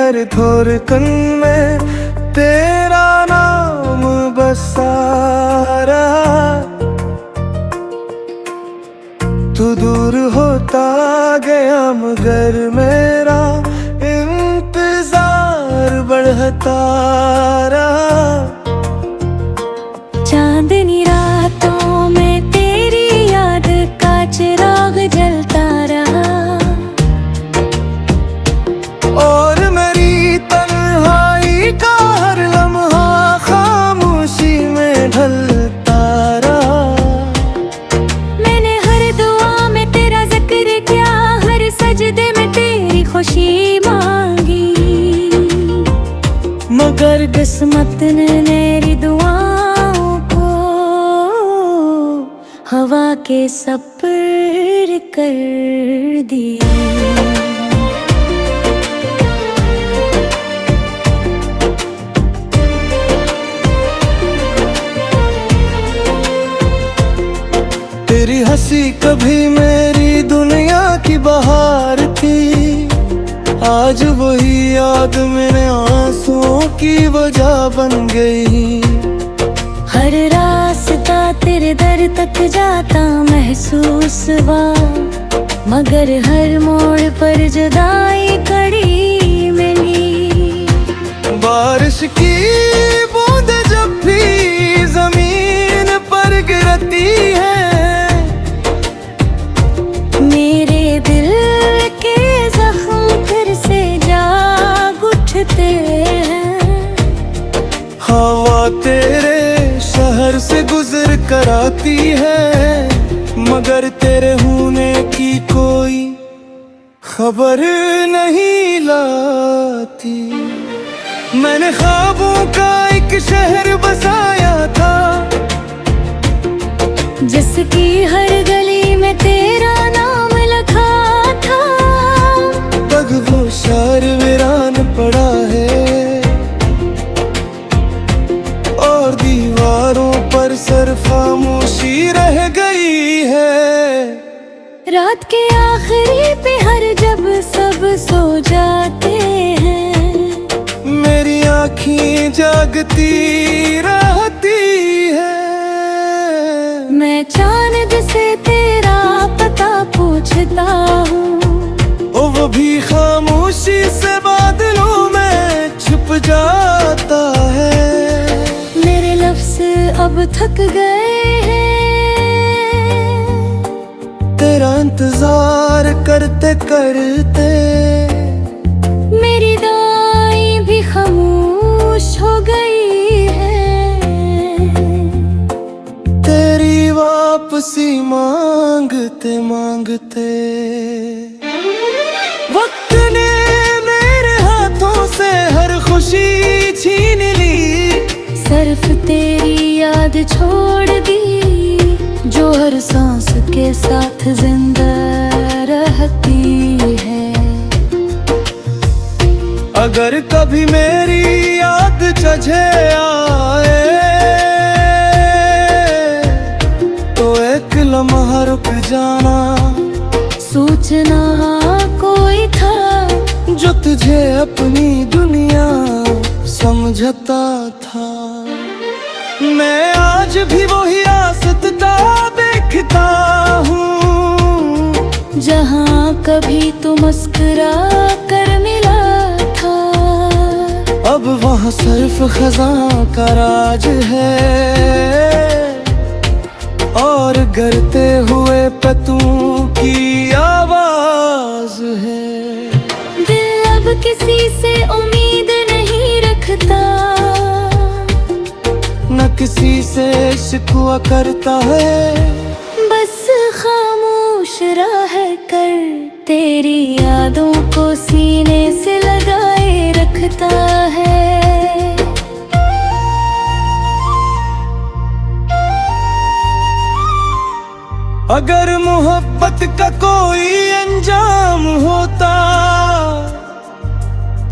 हर धड़कन में तेरा नाम बसा रहा। तू दूर होता गया मगर मेरा इंतजार बढ़ता रहा। चांदनी रातों में तेरी याद का चिराग जलता रहा, और मेरी तन्हाई का हर लम्हा खामोशी में ढलता रहा। मैंने हर दुआ में तेरा जिक्र किया, हर सजदे में तेरी खुशी मांगी, मगर किस्मत ने मेरी दुआओं को हवा के सपर कर दिया। तेरी हंसी कभी मेरी दुनिया की बहार थी, आज वही याद मेरे आंसुओं की वजह बन गई। हर रास्ता तेरे दर तक जाता महसूस हुआ, मगर हर मोड़ पर जुदाई कड़ी मिली। बारिश की बूंद जब भी जमीन पर गिरती है, मेरे दिल के जख्म फिर से जाग उठते हैं। हवा तेरे शहर से गुजर कर आती है, मगर तेरे होने की कोई खबर नहीं लाती। मैंने ख्वाबों का एक शहर बसाया था, जिसकी हर गली में तेरा नाम लिखा था। अब वो शहर वीरान पड़ा है, और दीवारों पर सिर्फ खामोशी रह गई है। रात के आखिरी पहर जब सब सो जाते हैं, मेरी आँखें जागती रहती है। मैं चांद से तेरा पता पूछता हूँ, वो भी खामोशी से बादलों में छुप जाता है। मेरे लफ्ज़ अब थक गए हैं, तेरा इंतजार करते करते। मेरी दुआएं भी खामोश हो गई है, तेरी वापसी मांगते मांगते। वक्त ने मेरे हाथों से हर खुशी छीन ली, सिर्फ तेरी याद छोड़ दी, जो हर सांस के साथ जिंदा रहती है। अगर कभी मेरी याद तुझे आए, तो एक लम्हा रुक जाना। सोचना कोई था जो तुझे अपनी दुनिया समझता था। मैं आज भी वही रास्ता देखता हूँ, जहाँ कभी तू मुस्कुरा कर मिला था। अब वहाँ सिर्फ खज़ां का राज है, और गिरते हुए पत्तों की आवाज है। दिल अब किसी से उम्मीद नहीं रखता, न किसी से शिकवा करता है। बस खामोश रह कर तेरी यादों को सीने से लगाए रखता है। अगर मोहब्बत का कोई अंजाम होता,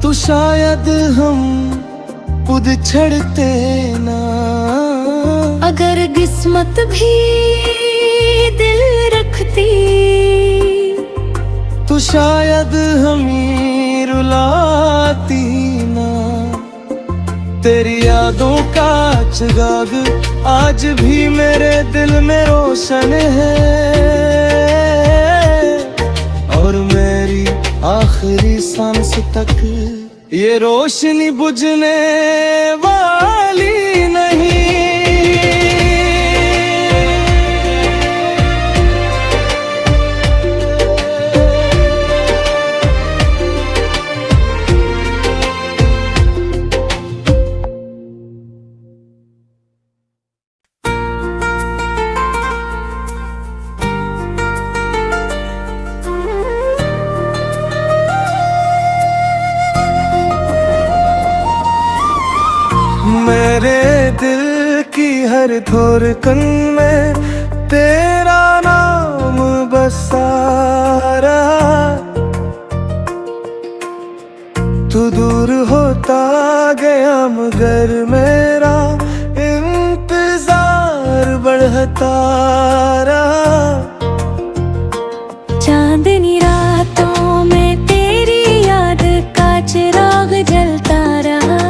तो शायद हम खुद छड़ते ना। अगर किस्मत भी दिल रखती, तो शायद हम ही रुला आती ना। तेरी यादों का चिराग आज भी मेरे दिल में रोशन है, और मेरी आखिरी सांस तक ये रोशनी बुझने वाली नहीं। मेरे दिल की हर धड़कन में तेरा नाम बसा रहा। तू दूर होता गया मगर मेरा इंतजार बढ़ता रहा। चांदनी रातों में तेरी याद का चिराग जलता रहा,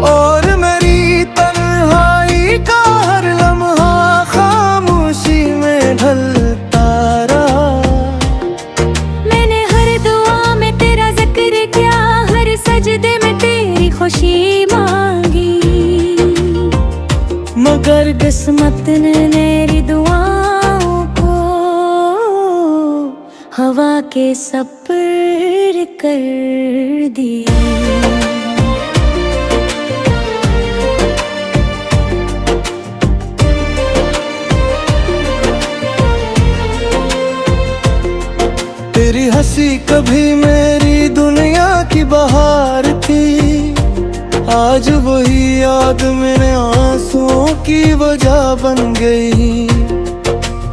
और मेरी तन्हाई का हर लम्हा खामोशी में ढलता रहा। मैंने हर दुआ में तेरा जिक्र किया, हर सजदे में तेरी खुशी मांगी, मगर किस्मत ने मेरी दुआओं को हवा के सपर कर दिया। तेरी हंसी कभी मेरी दुनिया की बहार थी, आज वही याद मेरे आंसुओं की वजह बन गई।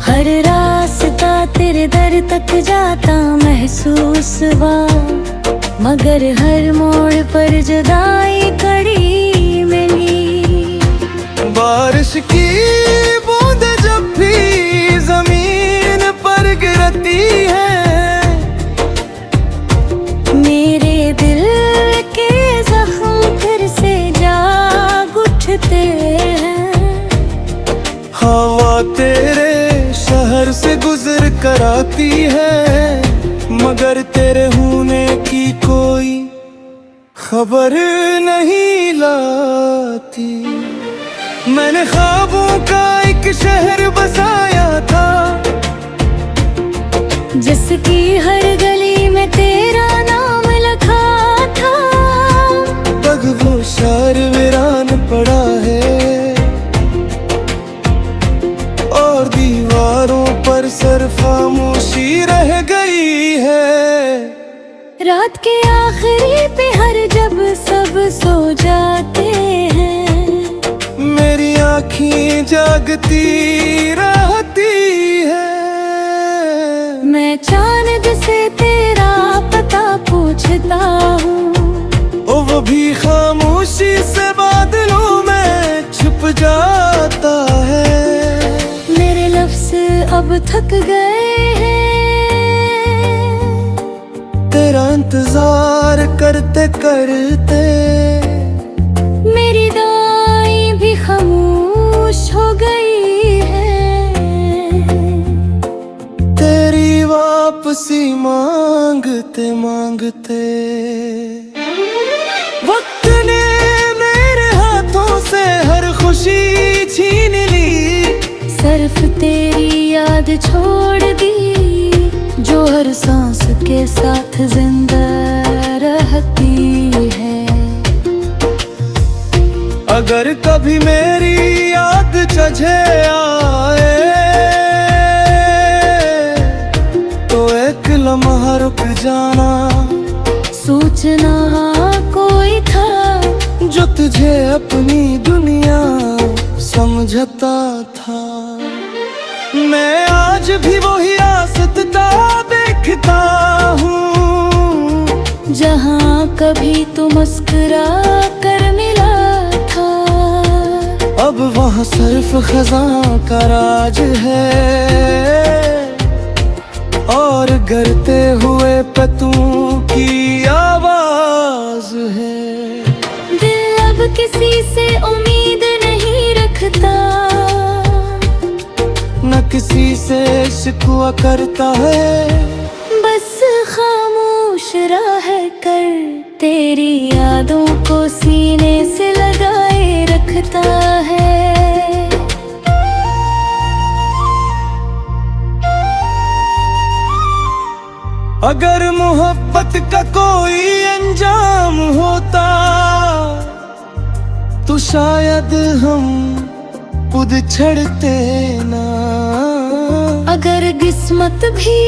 हर रास्ता तेरे दर तक जाता महसूस हुआ, मगर हर मोड़ पर जुदाई कड़ी मिली। बारिश की बूंद जब भी जमीन पर गिरती है, मेरे दिल के जख्म फिर से जाग उठते हैं। हवा तेरे शहर से गुजर कर आती है, मगर तेरे होने की कोई खबर नहीं लाती। मैंने ख्वाबों का एक शहर बसाया था, जिसकी हर गली में तेरा नाम लिखा था। बग वो शहर वीरान पड़ा है, और दीवारों पर सिर्फ खामोशी रह गई है। रात के आखिरी पहर जब सब सो जाते हैं, मेरी आँखें जागती रहती है। मैं चांद से तेरा पता पूछता हूँ, वो भी खामोशी से बादलों में छुप जाता है। मेरे लफ्ज़ अब थक गए हैं, तेरा इंतजार करते करते। मेरी दुआएं भी खामोश हो गई है, तेरी वापसी मांगते मांगते। वक्त ने मेरे हाथों से हर खुशी छीन ली, सिर्फ तेरी याद छोड़ दी, जो हर सांस के साथ जिंदा रहती है। अगर कभी मेरी याद तुझे आए, तो एक लम्हा रुक जाना। सोचना कोई था जो तुझे अपनी दुनिया समझता था। मैं आज भी वही आसता देखता हूँ, जहाँ कभी तू मुस्कुरा कर मिला था। अब वहाँ सिर्फ खज़ां का राज है, और गरते हुए पत्तों की आवाज है। दिल अब किसी से उम्मीद नहीं रखता, न किसी से शिकवा करता है। बस खामोश रह कर तेरी यादों को सीने से लगाए रखता है। अगर मोहब्बत का कोई अंजाम होता तो शायद हम खुद छड़ते ना। अगर किस्मत भी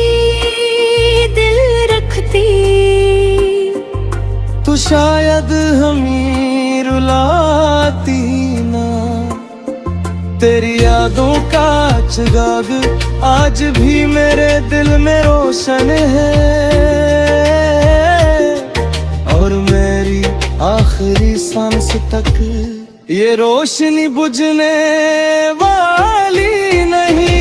दिल रखती तो शायद हमें रुलाती ना। तेरी यादों का चिराग आज भी मेरे दिल में रोशन है, और मेरी आखिरी सांस तक ये रोशनी बुझने वाली नहीं।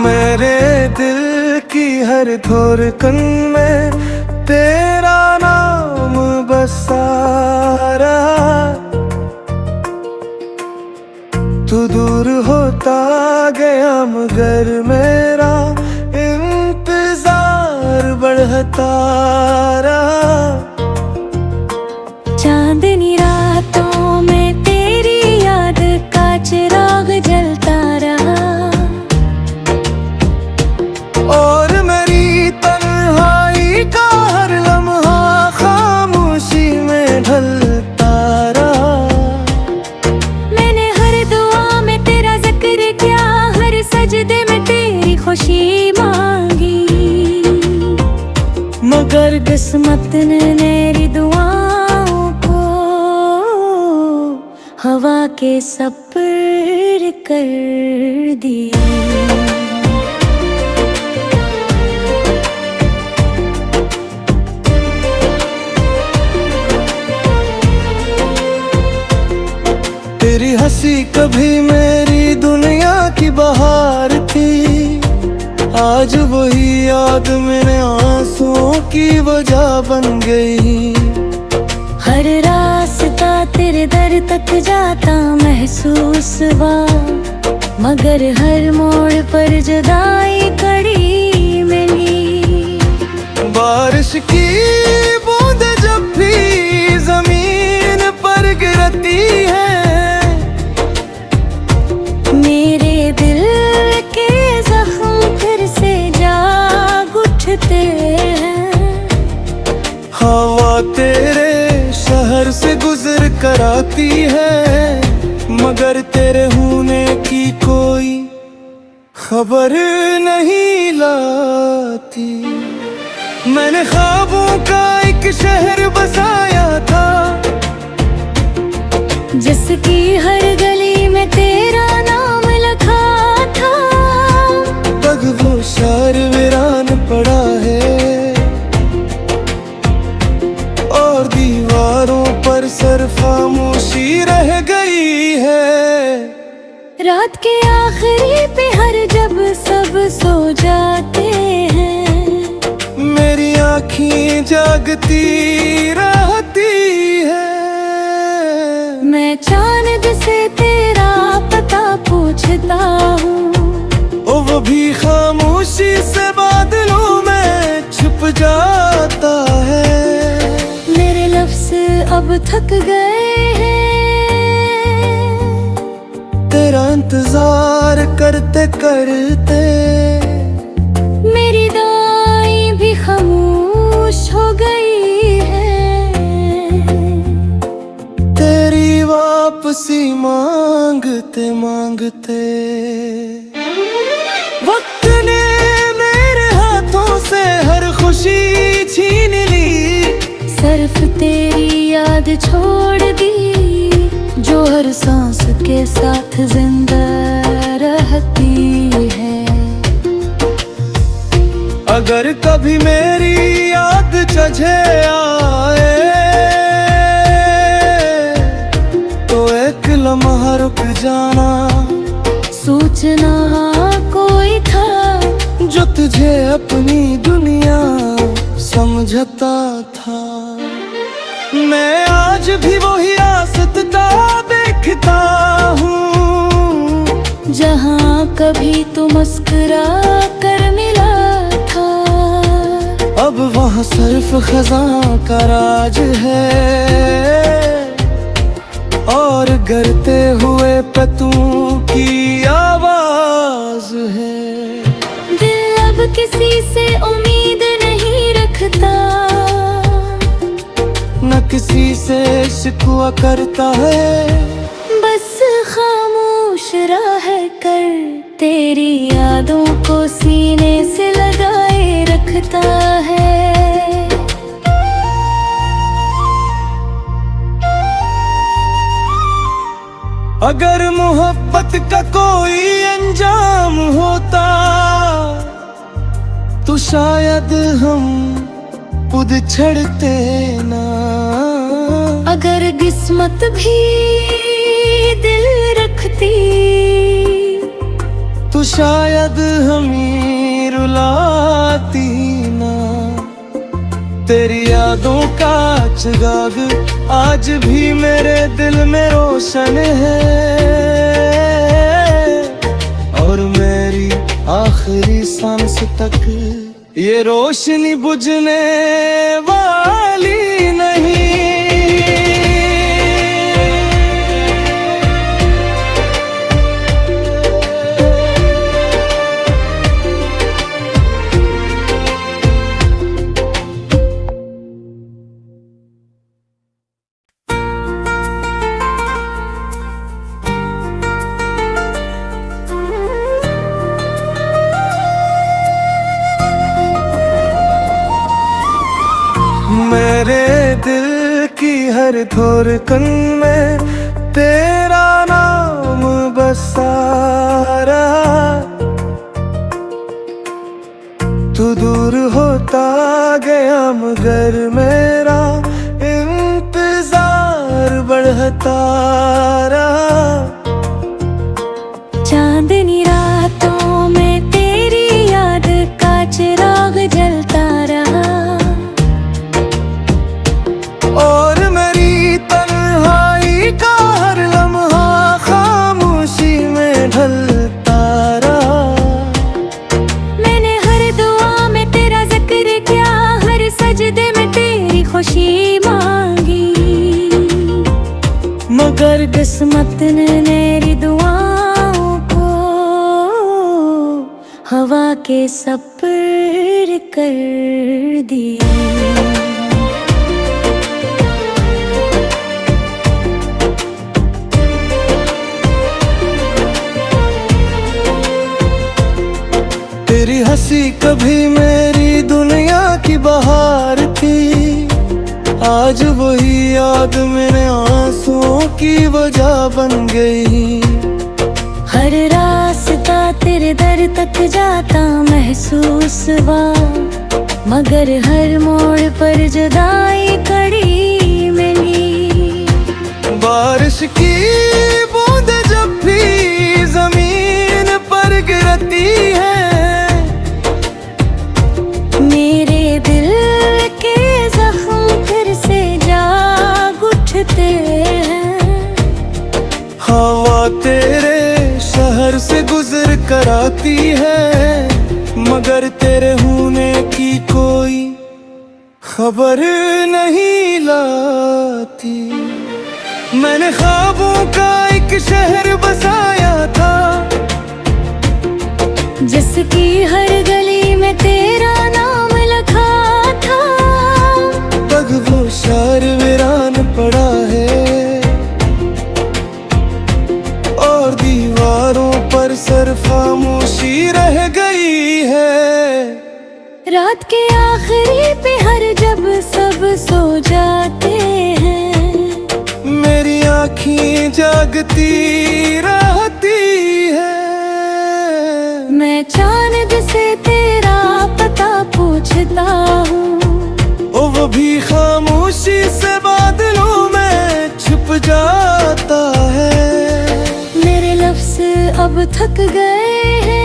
मेरे दिल की हर धड़कन में तेरा नाम बसा रहा। तू दूर होता गया मगर मेरा इंतजार बढ़ता रहा। चांदनी रातों में तेरी याद का चिराग जलता रहा, और मेरी तन्हाई का हर लम्हा खामोशी में ढलता रहा। मैंने हर दुआ में तेरा जिक्र किया, हर सजदे में तेरी खुशी मांगी, मगर किस्मत ने मेरी दुआओं को हवा के सपुर्द कर दिया। तेरी हंसी कभी मेरी दुनिया की बहार थी, आज वही याद मेरे आंसुओं की वजह बन गई। हर रास्ता तेरे दर तक जाता महसूस हुआ, मगर हर मोड़ पर जुदाई कड़ी मिली। बारिश की बूंद जब भी जमीन पर गिरती है, मेरे दिल के जख्म फिर से जाग उठते हैं। हवा तेरे शहर से गुजर कर आती है, मगर तेरे होने की कोई खबर नहीं लाती। मैंने ख्वाबों का एक शहर बसाया था, जिसकी हर गली में तेरा नाम लिखा था। पग वो शहर वीरान पड़ा है, और दीवारों पर सिर्फ खामोशी रह गई है। रात के आखिरी पहर जब सब सो जाते हैं, मेरी आँखें जागती रहती है। मैं चांद से तेरा पता पूछता हूँ, वो भी खामोशी से बादलों में छुप जाता है। मेरे लफ्ज़ अब थक गए हैं, तेरा इंतजार करते करते। मेरी दुआएं भी खामोश हो गई है, तेरी वापसी मांगते मांगते। वक्त ने मेरे हाथों से हर खुशी छीन ली। सिर्फ तेरी याद छोड़ दी जो हर सांस के साथ जिंदा रहती है। अगर कभी मेरी याद तुझे आए तो एक लम्हा रुक जाना। सोचना कोई था जो तुझे अपनी दुनिया समझता था। मैं आज भी वही आसता देखता हूँ जहाँ कभी तू मुस्कुरा कर मिला था। अब वहाँ सिर्फ खज़ां का राज है और गिरते हुए पत्तों की आवाज है। दिल अब किसी से उम्मीद नहीं रखता, न किसी से शिकवा करता है। बस खामोश रह कर तेरी यादों को सीने से लगाए रखता है। अगर मोहब्बत का कोई अंजाम होता तो शायद हम खुद छड़ते ना। अगर किस्मत भी दिल रखती तो शायद हमें रुलाती ना। तेरी यादों का चिराग आज भी मेरे दिल में रोशन है और मेरी आखिरी सांस तक ये रोशनी बुझने वाली नहीं। मेरे दिल की हर धड़कन में तेरा नाम बसा रहा। तू दूर होता गया मगर मेरा इंतजार बढ़ता रहा। चांदनी रातों में तेरी याद का चिराग जलता रहा और मेरी तन्हाई का हर लम्हा खामोशी में ढलता रहा। मैंने हर दुआ में तेरा जिक्र किया, हर सजदे में तेरी खुशी मांगी, मगर किस्मत ने मेरी दुआओं को हवा के सपर कर दिया। तेरी हंसी कभी मेरी दुनिया की बहार थी, आज वही याद मेरे आंसुओं की वजह बन गई। हर रास्ता तेरे दर तक जाता महसूस हुआ, मगर हर मोड़ पर जुदाई कड़ी मिली। बारिश की बूंद जब भी जमीन पर गिरती है, मेरे दिल के जख्म फिर से जाग उठते हैं। हवा तेरे शहर से गुजर कर आती है, मगर तेरे होने की कोई खबर नहीं लाती। मैंने ख्वाबों का एक शहर बसाया था, जिसकी हर गली में तेरा नाम लिखा था। पग वो शहर वीरान पड़ा है और दीवारों पर सिर्फ खामोशी रह गई है। रात के आखिरी पहर जब सब सो जाते हैं, मेरी आँखें जागती रहती है। मैं चांद से तेरा पता पूछता हूँ, वो भी खामोशी से बादलों में छुप जाता है। मेरे लफ्ज़ अब थक गए हैं,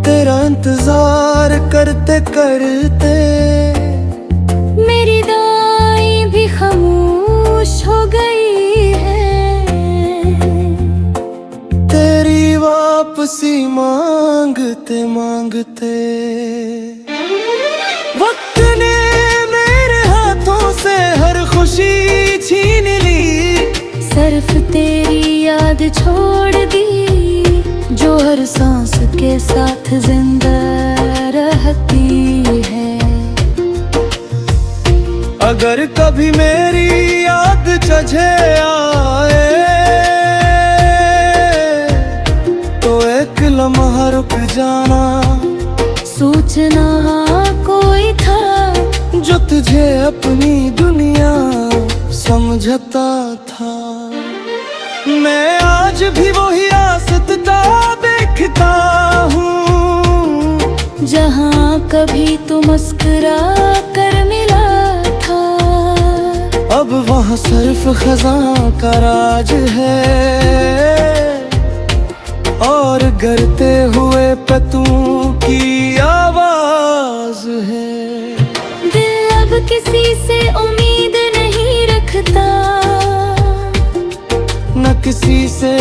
तेरा इंतजार करते करते। मेरी दुआएं भी खामोश हो गई है, तेरी वापसी मांगते मांगते। वक्त ने मेरे हाथों से हर खुशी छीन ली, सिर्फ तेरी याद छोड़ दी, जो हर सांस के साथ जिंदा रहती है। अगर कभी मेरी याद तुझे आए, तो एक लम्हा रुक जाना। सोचना कोई था जो तुझे अपनी दुनिया समझता था। मैं आज भी वही रास्ता देखता हूँ, जहाँ कभी तू मुस्कुरा कर मिला था। अब वहाँ सिर्फ खज़ां का राज है, और गिरते हुए पत्तों की आवाज है। दिल अब किसी से उम्मीद नहीं रखता, न किसी से